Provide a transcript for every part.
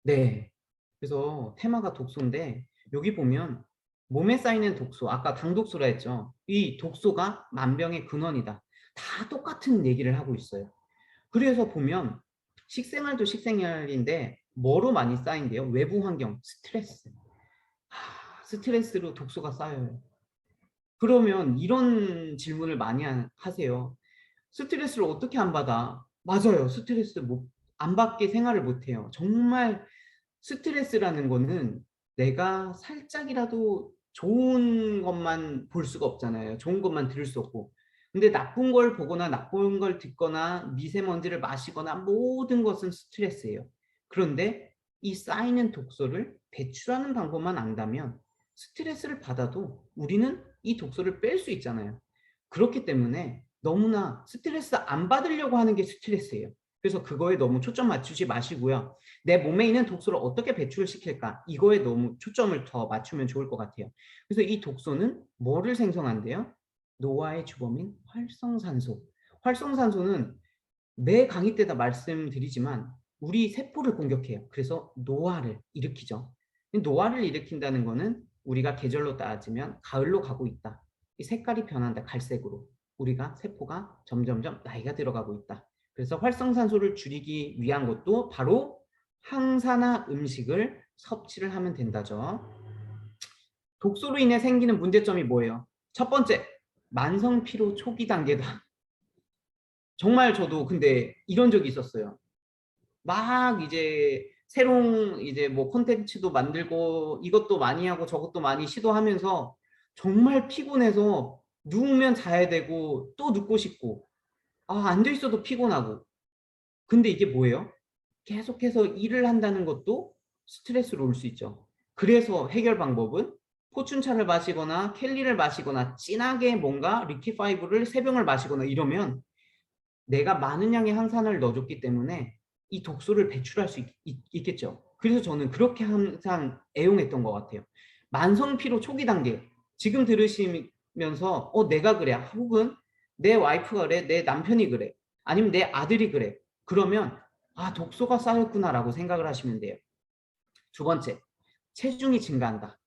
네. 그래서 테마가 독소인데 여기 보면 몸에 쌓이는 독소, 아까 당독소라 했죠. 이 독소가 만병의 근원이다. 다 똑같은 얘기를 하고 있어요. 그래서 보면 식생활도 식생활인데 뭐로 많이 쌓인대요? 외부 환경, 스트레스. 스트레스로 독소가 쌓여요. 그러면 이런 질문을 많이 하세요. 스트레스를 어떻게 안 받아? 맞아요. 스트레스 안 받게 생활을 못 해요. 정말 스트레스라는 거는 내가 살짝이라도 좋은 것만 볼 수가 없잖아요. 좋은 것만 들을 수 없고. 근데 나쁜 걸 보거나 나쁜 걸 듣거나 미세먼지를 마시거나 모든 것은 스트레스예요. 그런데 이 쌓이는 독소를 배출하는 방법만 안다면 스트레스를 받아도 우리는 이 독소를 뺄 수 있잖아요. 그렇기 때문에 너무나 스트레스 안 받으려고 하는 게 스트레스예요. 그래서 그거에 너무 초점 맞추지 마시고요. 내 몸에 있는 독소를 어떻게 배출시킬까? 이거에 너무 초점을 더 맞추면 좋을 것 같아요. 그래서 이 독소는 뭐를 생성한대요? 노화의 주범인 활성산소. 활성산소는 매 강의 때다 말씀드리지만 우리 세포를 공격해요. 그래서 노화를 일으키죠. 노화를 일으킨다는 거는 우리가 계절로 따지면 가을로 가고 있다. 이 색깔이 변한다. 갈색으로. 우리가 세포가 점점점 나이가 들어가고 있다. 그래서 활성산소를 줄이기 위한 것도 바로 항산화 음식을 섭취를 하면 된다죠. 독소로 인해 생기는 문제점이 뭐예요? 첫 번째, 만성 피로 초기 단계다. 정말 저도 근데 이런 적이 있었어요. 막 이제 새로운 이제 뭐 콘텐츠도 만들고 이것도 많이 하고 저것도 많이 시도하면서 정말 피곤해서 누우면 자야 되고 또 눕고 싶고 앉아 있어도 피곤하고. 근데 이게 뭐예요? 계속해서 일을 한다는 것도 스트레스로 올 수 있죠. 그래서 해결 방법은 포춘차를 마시거나 켈리를 마시거나 진하게 뭔가 리키파이브를 3병을 마시거나 이러면 내가 많은 양의 항산화를 넣어줬기 때문에 이 독소를 배출할 수 있겠죠. 그래서 저는 그렇게 항상 애용했던 것 같아요. 만성 피로 초기 단계 지금 들으시면서 내가 그래 혹은 내 와이프가 그래 내 남편이 그래 아니면 내 아들이 그래 그러면 독소가 쌓였구나라고 생각을 하시면 돼요. 두 번째, 체중이 증가한다.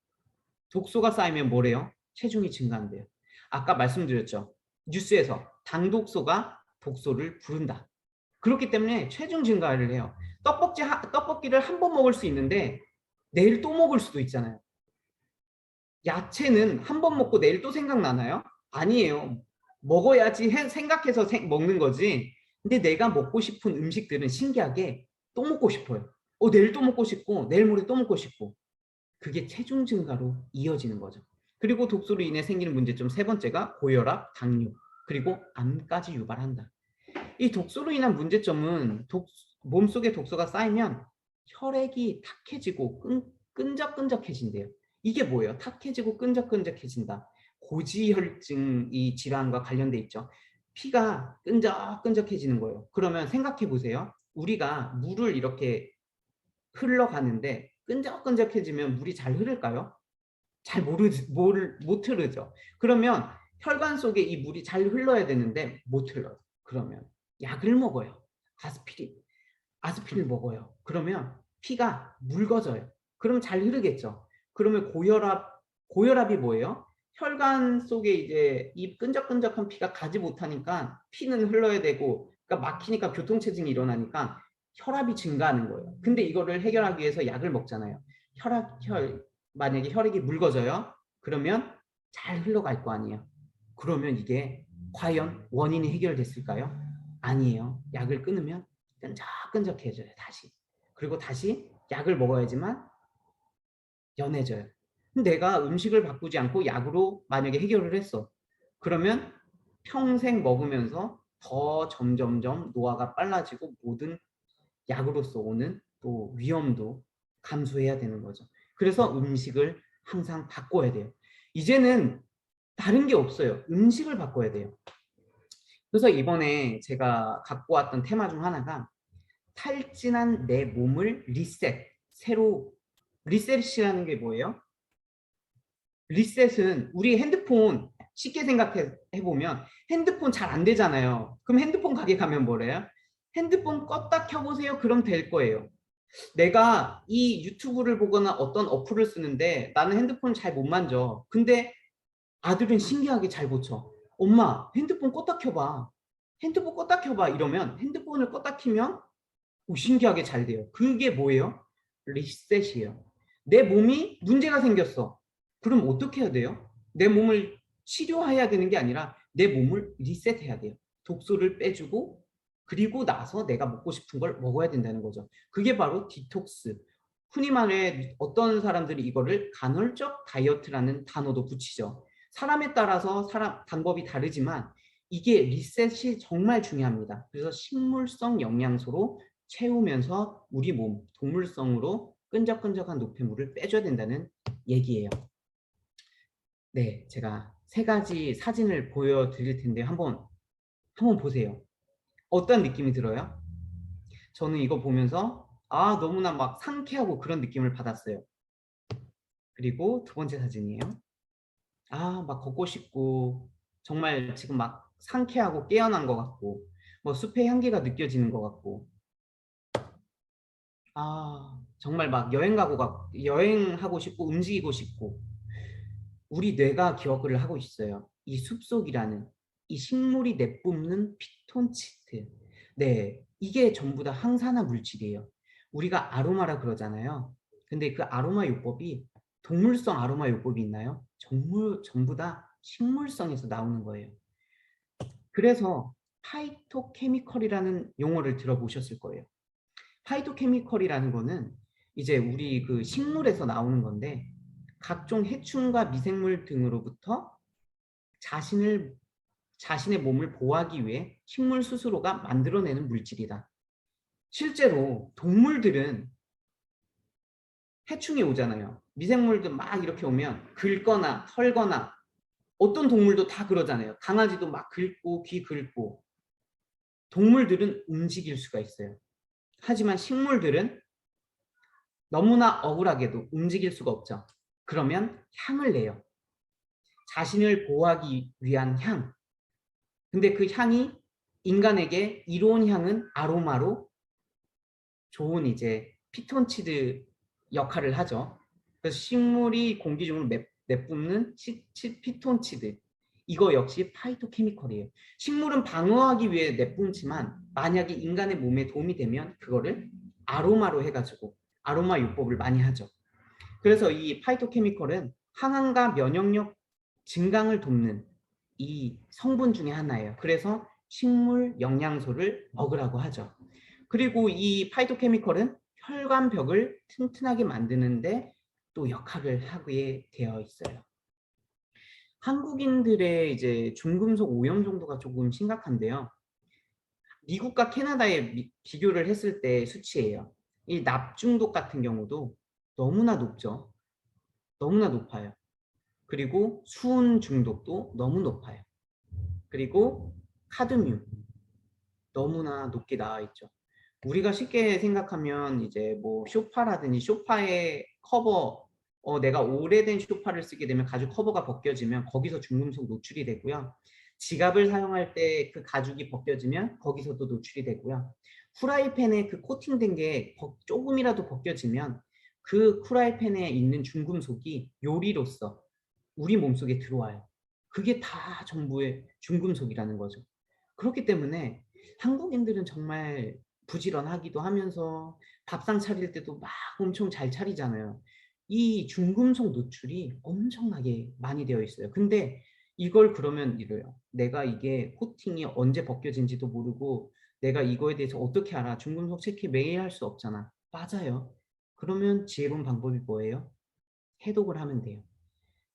독소가 쌓이면 뭐래요? 체중이 증가한대요. 아까 말씀드렸죠. 뉴스에서 당독소가 독소를 부른다. 그렇기 때문에 체중 증가를 해요. 떡볶이를 한 번 먹을 수 있는데 내일 또 먹을 수도 있잖아요. 야채는 한 번 먹고 내일 또 생각나나요? 아니에요. 먹어야지 생각해서 먹는 거지. 근데 내가 먹고 싶은 음식들은 신기하게 또 먹고 싶어요. 내일 또 먹고 싶고 내일 모레 또 먹고 싶고. 그게 체중 증가로 이어지는 거죠. 그리고 독소로 인해 생기는 문제점 세 번째가 고혈압, 당뇨, 그리고 암까지 유발한다. 이 독소로 인한 문제점은 몸속에 독소가 쌓이면 혈액이 탁해지고 끈적끈적해진대요. 이게 뭐예요? 탁해지고 끈적끈적해진다. 고지혈증 이 질환과 관련돼 있죠. 피가 끈적끈적해지는 거예요. 그러면 생각해 보세요. 우리가 물을 이렇게 흘러가는데 끈적끈적해지면 물이 잘 흐를까요? 잘 못 흐르죠. 그러면 혈관 속에 이 물이 잘 흘러야 되는데 못 흘러요. 그러면 약을 먹어요. 아스피린. 아스피린을 먹어요. 그러면 피가 묽어져요. 그럼 잘 흐르겠죠. 그러면 고혈압이 뭐예요? 혈관 속에 이제 이 끈적끈적한 피가 가지 못하니까 피는 흘러야 되고, 그러니까 막히니까 교통체증이 일어나니까 혈압이 증가하는 거예요. 근데 이거를 해결하기 위해서 약을 먹잖아요. 만약에 혈액이 묽어져요. 그러면 잘 흘러갈 거 아니에요. 그러면 이게 과연 원인이 해결됐을까요? 아니에요. 약을 끊으면 끈적끈적해져요. 다시. 그리고 다시 약을 먹어야지만 연해져요. 내가 음식을 바꾸지 않고 약으로 만약에 해결을 했어. 그러면 평생 먹으면서 더 점점점 노화가 빨라지고 모든 약으로서 오는 또 위험도 감수해야 되는 거죠. 그래서 음식을 항상 바꿔야 돼요. 이제는 다른 게 없어요. 음식을 바꿔야 돼요. 그래서 이번에 제가 갖고 왔던 테마 중 하나가 탈진한 내 몸을 새로 리셋이라는 게 뭐예요? 리셋은 우리 핸드폰 쉽게 생각해 보면 핸드폰 잘 안 되잖아요. 그럼 핸드폰 가게 가면 뭐래요? 핸드폰 껐다 켜보세요. 그럼 될 거예요. 내가 이 유튜브를 보거나 어떤 어플을 쓰는데 나는 핸드폰을 잘 못 만져. 근데 아들은 신기하게 잘 고쳐. 엄마, 핸드폰 껐다 켜봐. 핸드폰 껐다 켜봐. 이러면 핸드폰을 껐다 키면 오, 신기하게 잘 돼요. 그게 뭐예요? 리셋이에요. 내 몸이 문제가 생겼어. 그럼 어떻게 해야 돼요? 내 몸을 치료해야 되는 게 아니라 내 몸을 리셋해야 돼요. 독소를 빼주고 그리고 나서 내가 먹고 싶은 걸 먹어야 된다는 거죠. 그게 바로 디톡스. 흔히 말해 어떤 사람들이 이거를 간헐적 다이어트라는 단어도 붙이죠. 사람에 따라서 방법이 다르지만 이게 리셋이 정말 중요합니다. 그래서 식물성 영양소로 채우면서 우리 몸, 동물성으로 끈적끈적한 노폐물을 빼줘야 된다는 얘기예요. 네, 제가 세 가지 사진을 보여드릴 텐데 한번 보세요. 어떤 느낌이 들어요? 저는 이거 보면서 너무나 막 상쾌하고 그런 느낌을 받았어요. 그리고 두 번째 사진이에요. 막 걷고 싶고 정말 지금 막 상쾌하고 깨어난 것 같고 뭐 숲의 향기가 느껴지는 것 같고 정말 막 여행하고 싶고 움직이고 싶고 우리 뇌가 기억을 하고 있어요. 이 숲속이라는 이 식물이 내뿜는 피톤치드. 네, 이게 전부 다 항산화 물질이에요. 우리가 아로마라 그러잖아요. 근데 그 아로마 요법이 동물성 아로마 요법이 있나요? 전부 다 식물성에서 나오는 거예요. 그래서 파이토케미컬이라는 용어를 들어보셨을 거예요. 파이토케미컬이라는 거는 이제 우리 그 식물에서 나오는 건데 각종 해충과 미생물 등으로부터 자신의 몸을 보호하기 위해 식물 스스로가 만들어내는 물질이다. 실제로 동물들은 해충이 오잖아요. 미생물들 막 이렇게 오면 긁거나 털거나 어떤 동물도 다 그러잖아요. 강아지도 막 긁고 귀 긁고 동물들은 움직일 수가 있어요. 하지만 식물들은 너무나 억울하게도 움직일 수가 없죠. 그러면 향을 내요. 자신을 보호하기 위한 향. 근데 그 향이 인간에게 이로운 향은 아로마로 좋은 이제 피톤치드 역할을 하죠. 그래서 식물이 공기 중으로 내뿜는 피톤치드. 이거 역시 파이토케미컬이에요. 식물은 방어하기 위해 내뿜지만 만약에 인간의 몸에 도움이 되면 그거를 아로마로 해가지고 아로마 요법을 많이 하죠. 그래서 이 파이토케미컬은 항암과 면역력 증강을 돕는 이 성분 중에 하나예요. 그래서 식물 영양소를 먹으라고 하죠. 그리고 이 파이토케미컬은 혈관벽을 튼튼하게 만드는데 또 역할을 하게 되어 있어요. 한국인들의 이제 중금속 오염 정도가 조금 심각한데요. 미국과 캐나다에 비교를 했을 때 수치예요. 이 납중독 같은 경우도 너무나 높죠. 너무나 높아요. 그리고 수은 중독도 너무 높아요. 그리고 카드뮴 너무나 높게 나와 있죠. 우리가 쉽게 생각하면 이제 뭐 소파라든지 소파의 커버 내가 오래된 소파를 쓰게 되면 가죽 커버가 벗겨지면 거기서 중금속 노출이 되고요. 지갑을 사용할 때 그 가죽이 벗겨지면 거기서도 노출이 되고요. 후라이팬에 그 코팅된 게 조금이라도 벗겨지면 그 후라이팬에 있는 중금속이 요리로서 우리 몸속에 들어와요. 그게 다 전부의 중금속이라는 거죠. 그렇기 때문에 한국인들은 정말 부지런하기도 하면서 밥상 차릴 때도 막 엄청 잘 차리잖아요. 이 중금속 노출이 엄청나게 많이 되어 있어요. 근데 이걸 그러면 이래요. 내가 이게 코팅이 언제 벗겨진지도 모르고 내가 이거에 대해서 어떻게 알아? 중금속 체크 매일 할 수 없잖아. 맞아요. 그러면 지혜로운 방법이 뭐예요? 해독을 하면 돼요.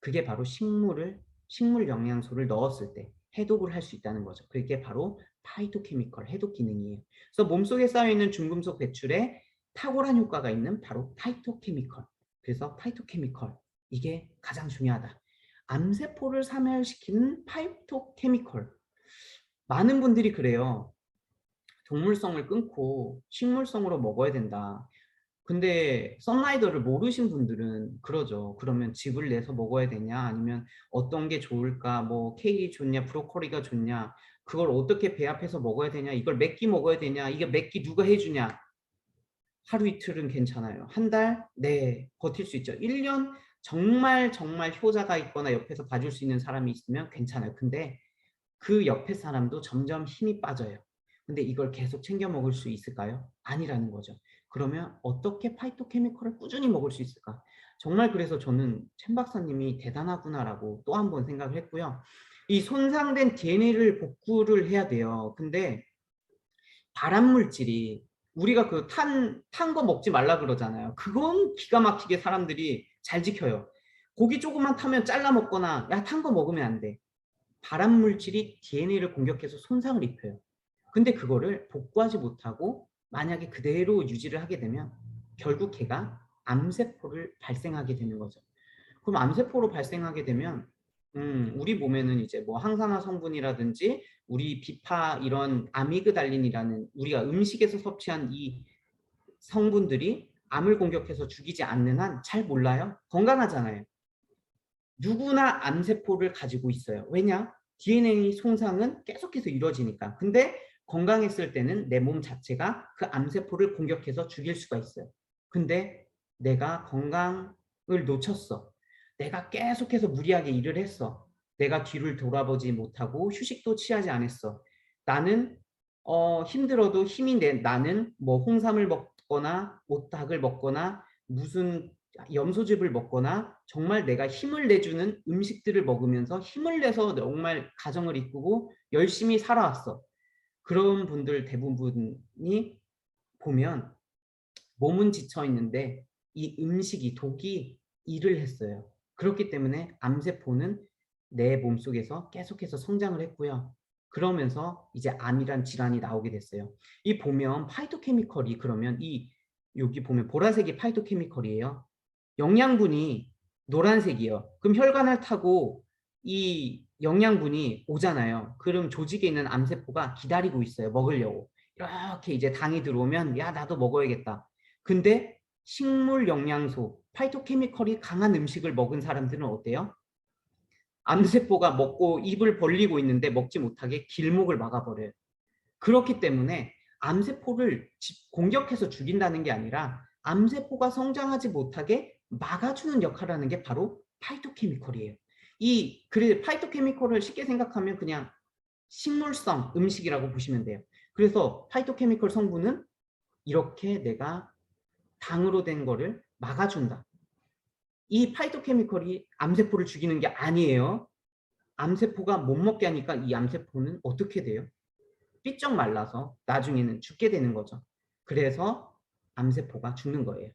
그게 바로 식물 영양소를 넣었을 때 해독을 할 수 있다는 거죠. 그게 바로 파이토케미컬 해독 기능이에요. 그래서 몸속에 쌓여있는 중금속 배출에 탁월한 효과가 있는 바로 파이토케미컬. 그래서 파이토케미컬 이게 가장 중요하다. 암세포를 사멸시키는 파이토케미컬. 많은 분들이 그래요. 동물성을 끊고 식물성으로 먹어야 된다. 근데 썬라이더를 모르신 분들은 그러죠. 그러면 즙을 내서 먹어야 되냐? 아니면 어떤 게 좋을까? 뭐 케일이 좋냐? 브로콜리가 좋냐? 그걸 어떻게 배합해서 먹어야 되냐? 이걸 몇 끼 먹어야 되냐? 이게 몇 끼 누가 해주냐? 하루 이틀은 괜찮아요. 한 달? 네, 버틸 수 있죠. 1년 정말 정말 효자가 있거나 옆에서 봐줄 수 있는 사람이 있으면 괜찮아요. 근데 그 옆에 사람도 점점 힘이 빠져요. 근데 이걸 계속 챙겨 먹을 수 있을까요? 아니라는 거죠. 그러면 어떻게 파이토케미컬을 꾸준히 먹을 수 있을까? 정말 그래서 저는 chen 박사님이 대단하구나라고 또 한 번 생각을 했고요. 이 손상된 DNA를 복구를 해야 돼요. 근데 발암 물질이 우리가 그 탄 거 먹지 말라 그러잖아요. 그건 기가 막히게 사람들이 잘 지켜요. 고기 조금만 타면 잘라 먹거나 야, 탄 거 먹으면 안 돼. 발암 물질이 DNA를 공격해서 손상을 입혀요. 근데 그거를 복구하지 못하고 만약에 그대로 유지를 하게 되면 결국 걔가 암세포를 발생하게 되는 거죠. 그럼 암세포로 발생하게 되면 우리 몸에는 이제 뭐 항산화 성분이라든지 우리 비파 이런 아미그달린이라는 우리가 음식에서 섭취한 이 성분들이 암을 공격해서 죽이지 않는 한 잘 몰라요. 건강하잖아요. 누구나 암세포를 가지고 있어요. 왜냐? DNA 손상은 계속해서 이루어지니까. 근데 건강했을 때는 내 몸 자체가 그 암세포를 공격해서 죽일 수가 있어요. 근데 내가 건강을 놓쳤어. 내가 계속해서 무리하게 일을 했어. 내가 뒤를 돌아보지 못하고 휴식도 취하지 않았어. 나는 힘들어도 힘이 나는 뭐 홍삼을 먹거나 오닭을 먹거나 무슨 염소즙을 먹거나 정말 내가 힘을 내주는 음식들을 먹으면서 힘을 내서 정말 가정을 이끌고 열심히 살아왔어. 그런 분들 대부분이 보면 몸은 지쳐 있는데 이 음식이 독이 일을 했어요. 그렇기 때문에 암세포는 내 몸속에서 계속해서 성장을 했고요. 그러면서 이제 암이란 질환이 나오게 됐어요. 이 보면 파이토케미컬이 그러면 이 여기 보면 보라색이 파이토케미컬이에요. 영양분이 노란색이요. 그럼 혈관을 타고 이 영양분이 오잖아요. 그럼 조직에 있는 암세포가 기다리고 있어요. 먹으려고. 이렇게 이제 당이 들어오면 야 나도 먹어야겠다. 근데 식물 영양소, 파이토케미컬이 강한 음식을 먹은 사람들은 어때요? 암세포가 먹고 입을 벌리고 있는데 먹지 못하게 길목을 막아버려요. 그렇기 때문에 암세포를 공격해서 죽인다는 게 아니라 암세포가 성장하지 못하게 막아주는 역할을 하는 게 바로 파이토케미컬이에요. 그래 파이토케미컬을 쉽게 생각하면 그냥 식물성 음식이라고 보시면 돼요. 그래서 파이토케미컬 성분은 이렇게 내가 당으로 된 거를 막아준다. 이 파이토케미컬이 암세포를 죽이는 게 아니에요. 암세포가 못 먹게 하니까 이 암세포는 어떻게 돼요? 삐쩍 말라서 나중에는 죽게 되는 거죠. 그래서 암세포가 죽는 거예요.